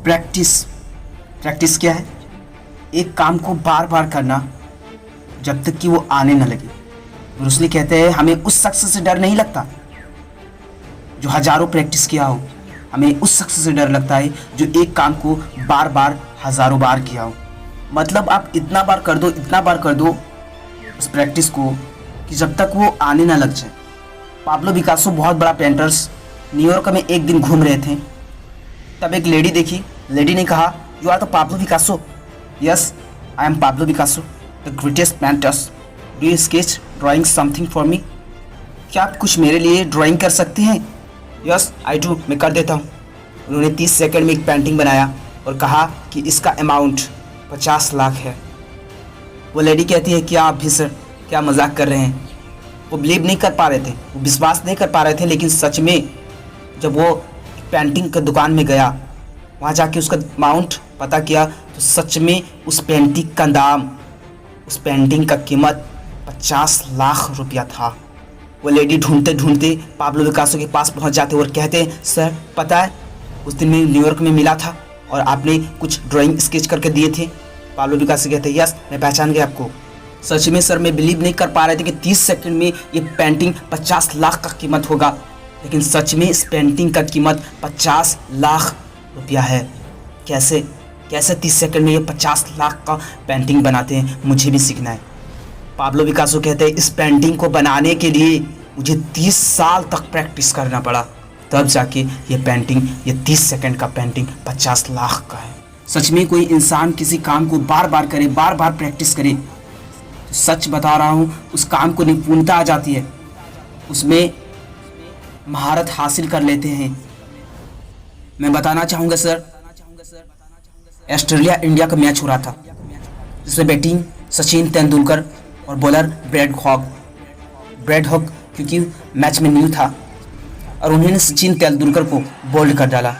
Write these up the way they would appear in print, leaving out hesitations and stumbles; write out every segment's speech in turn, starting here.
Practice. Practice क्या है? एक काम को बार बार करना जब तक कि वो आने न लगे। ब्रूस ली कहते हैं हमें उस शख्स से डर नहीं लगता जो हजारों प्रैक्टिस किया हो, हमें उस शख्स से डर लगता है जो एक काम को बार बार हजारों बार किया हो। मतलब आप इतना बार कर दो, इतना बार कर दो उस प्रैक्टिस को कि जब तक वो आने ना लग जाए। पाब्लो पिकासो बहुत बड़ा पेंटर्स न्यूयॉर्क में एक दिन घूम रहे थे, तब एक लेडी देखी। लेडी ने कहा, you are the Pablo Picasso? Yes, I am Pablo Picasso, the greatest painters. Do you sketch drawing something for me? क्या आप कुछ मेरे लिए ड्राइंग कर सकते हैं? यस आई डू, मैं कर देता हूँ। उन्होंने 30 सेकंड में एक पेंटिंग बनाया और कहा कि इसका अमाउंट 50 लाख है। वो लेडी कहती है, क्या आप भी सर क्या मजाक कर रहे हैं? वो बिलीव नहीं कर पा रहे थे, वो विश्वास नहीं कर पा रहे थे। लेकिन सच में जब वो पेंटिंग की दुकान में गया, वहाँ जाके उसका अमाउंट पता किया, तो सच में उस पेंटिंग का दाम, उस पेंटिंग का कीमत 50 लाख रुपया था। वो लेडी ढूंढते ढूंढते पाब्लो पिकासो के पास पहुँच जाते और कहते, सर पता है उस दिन मैं न्यूयॉर्क में मिला था और आपने कुछ ड्राइंग स्केच करके दिए थे। पाब्लो पिकासो कहते, यस मैं पहचान गया आपको। सच में सर मैं बिलीव नहीं कर पा रहे थे कि 30 सेकंड में ये पेंटिंग 50 लाख का कीमत होगा। लेकिन सच में इस पेंटिंग का कीमत 50 लाख रुपया है। कैसे कैसे 30 सेकंड में ये 50 लाख का पेंटिंग बनाते हैं, मुझे भी सीखना है। पाब्लो पिकासो कहते हैं, इस पेंटिंग को बनाने के लिए मुझे 30 साल तक प्रैक्टिस करना पड़ा, तब जाके ये पेंटिंग, ये 30 सेकंड का पेंटिंग 50 लाख का है। सच में कोई इंसान किसी काम को बार बार करे, बार बार प्रैक्टिस करे, तो सच बता रहा हूँ उस काम को निपुणता आ जाती है, उसमें महारत हासिल कर लेते हैं। मैं बताना चाहूँगा सर, ऑस्ट्रेलिया इंडिया का मैच हो रहा था जिसमें बैटिंग सचिन तेंदुलकर और bowler Brad Hogg. Brad Hogg क्योंकि मैच में न्यू था और उन्होंने सचिन तेंदुलकर को बोल्ड कर डाला।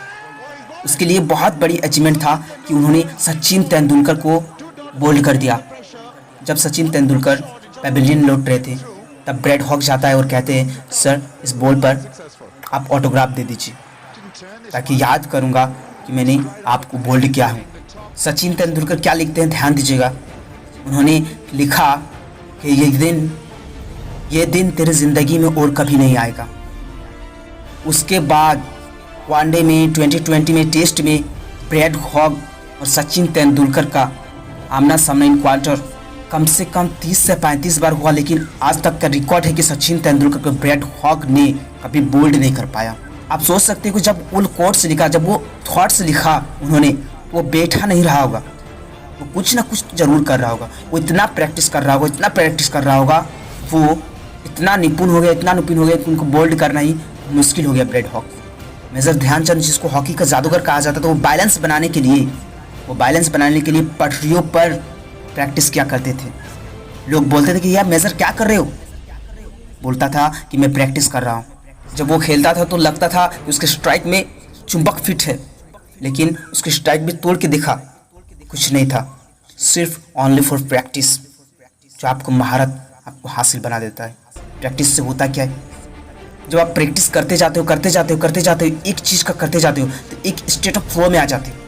उसके लिए बहुत बड़ी अचीवमेंट था कि उन्होंने सचिन तेंदुलकर को बोल्ड कर दिया। जब सचिन तेंदुलकर पेविलियन लौट रहे थे, तब ब्रैड हॉग जाता है और कहते हैं, सर इस बॉल पर आप ऑटोग्राफ दे दीजिए ताकि याद करूंगा कि मैंने आपको बोल्ड किया हूँ। सचिन तेंदुलकर क्या लिखते हैं, ध्यान दीजिएगा। उन्होंने लिखा कि ये दिन तेरे ज़िंदगी में और कभी नहीं आएगा। उसके बाद वनडे में, 2020 में, टेस्ट में ब्रैड हॉग और सचिन तेंदुलकर का आमना सामना इनकाउंटर कम से कम 30 से 35 बार हुआ। लेकिन आज तक का रिकॉर्ड है कि सचिन तेंदुलकर को ब्रैड हॉग ने कभी बोल्ड नहीं कर पाया। आप सोच सकते हैं कि जब वो कोट्स लिखा, जब वो थॉट्स लिखा उन्होंने, वो बैठा नहीं रहा होगा, वो कुछ ना कुछ जरूर कर रहा होगा। वो इतना प्रैक्टिस कर रहा होगा, इतना प्रैक्टिस कर रहा होगा, वो इतना निपुण हो गया, इतना निपुण हो गया कि उनको बोल्ड करना ही मुश्किल हो गया ब्रैड हॉग। मेजर ध्यानचंद, जिसको हॉकी का जादूगर कहा जाता था, वो बैलेंस बनाने के लिए पटरियों पर प्रैक्टिस किया करते थे। लोग बोलते थे कि यार मेजर क्या कर रहे हो? बोलता था कि मैं प्रैक्टिस कर रहा हूँ। जब वो खेलता था तो लगता था कि उसके स्ट्राइक में चुंबक फिट है, लेकिन उसके स्ट्राइक भी तोड़ के देखा, कुछ नहीं था, सिर्फ ओनली फॉर प्रैक्टिस, जो आपको महारत आपको हासिल बना देता है। प्रैक्टिस से होता क्या है, जब आप प्रैक्टिस करते जाते हो, एक चीज़ का करते जाते हो, तो एक स्टेट ऑफ फ्लो में आ जाते हो।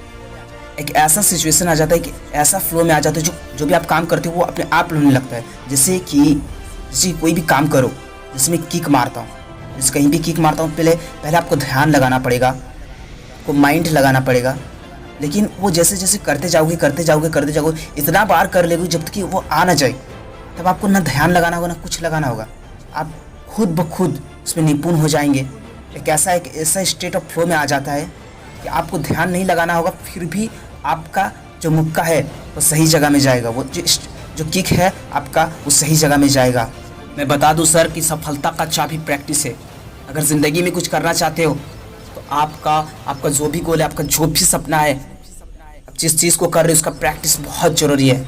एक ऐसा सिचुएशन आ जाता है कि ऐसा फ्लो में आ जाते हो, जो भी आप काम करते हो वो अपने आप होने लगता है। जैसे कोई भी काम करो, जैसे मैं किक मारता हूँ, जैसे कहीं भी किक मारता हूँ, पहले आपको ध्यान लगाना पड़ेगा, आपको माइंड लगाना पड़ेगा। लेकिन वो जैसे जैसे करते जाओगे, इतना बार कर लेगे जब तक कि वो आ ना जाए, तब आपको ना ध्यान लगाना होगा, ना कुछ लगाना होगा, आप खुद ब खुद उसमें निपुण हो जाएंगे। एक ऐसा स्टेट ऑफ फ्लो में आ जाता है कि आपको ध्यान नहीं लगाना होगा, फिर भी आपका जो मुक्का है वो सही जगह में जाएगा, वो जो किक है आपका वो सही जगह में जाएगा। मैं बता दूं सर कि सफलता का चाबी प्रैक्टिस है। अगर ज़िंदगी में कुछ करना चाहते हो तो आपका जो भी गोल है, आपका जो भी सपना है, आप जिस चीज़ को कर रहे हो उसका प्रैक्टिस बहुत ज़रूरी है।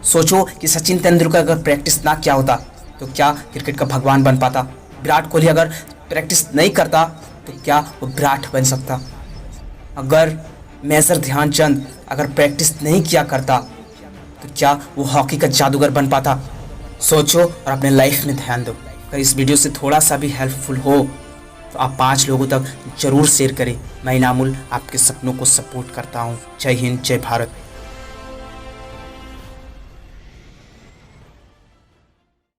सोचो कि सचिन तेंदुलकर अगर प्रैक्टिस ना किया होता तो क्या क्रिकेट का भगवान बन पाता? विराट कोहली अगर प्रैक्टिस नहीं करता तो क्या वो विराट बन सकता? अगर मेजर ध्यानचंद अगर प्रैक्टिस नहीं किया करता तो क्या वो हॉकी का जादूगर बन पाता? सोचो और अपने लाइफ में ध्यान दो। अगर इस वीडियो से थोड़ा सा भी हेल्पफुल हो तो आप 5 लोगों तक ज़रूर शेयर करें। मैं इनामुल आपके सपनों को सपोर्ट करता हूँ। जय हिंद, जय भारत।